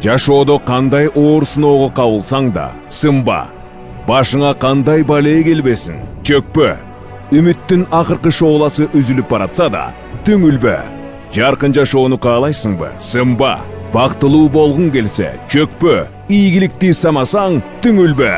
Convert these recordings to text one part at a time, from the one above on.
Жашоодо кандай оор сыноого кабылсаң да, сынба. Башыңа кандай балээ келбесин, чөкпө. Үмүттүн акыркы шооласы үзүлүп баратса да, түңүлбө. Жаркын жашоону каалайсыңбы, сынба. Бактылуу болгуң келсе, чөкпө. Ийгиликти самасаң, түңүлбө.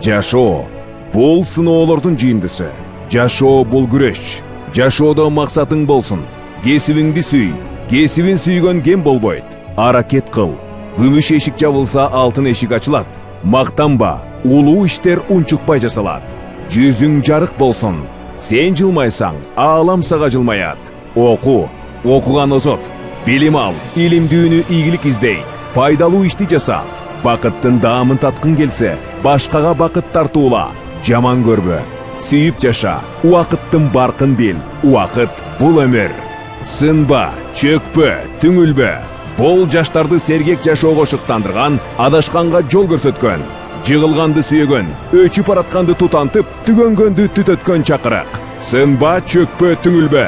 Жашоо бул сыноолордун жыйындысы. Жашоо бул күрөш. Жашоодо максатың болсун. Кесибиңди сүй. Кесибин сүйгөн кем болбойт. Аракет кыл. Күмүш эшик жабылса, алтын эшик ачылат. Мактанба, улуу иштер унчукпай жасалат. Жүзүң жарык болсун. Сен жылмайсаң, аалам сага жылмаят. Оку, окуган озот. Билим ал, илимдүүнү ийгилик издейт. Пайдалуу ишти жаса. Бакыттын даамын таткың келсе, башкага бакыт тартуула. Жаман көрбө. Сүйүп жаша. Убакыттын баркын бил. Убакыт бул өмүр. Сынба, чөкпө, түңүлбө. Бул жаштарды сергек жашоого шыктандырган, адашканга жол көрсөткөн, жыгылганды сүйөгөн, өчүп аратканды тутантып, түгөнгөндү түтөткөн чакырык. Сынба, чөкпө, түңүлбө.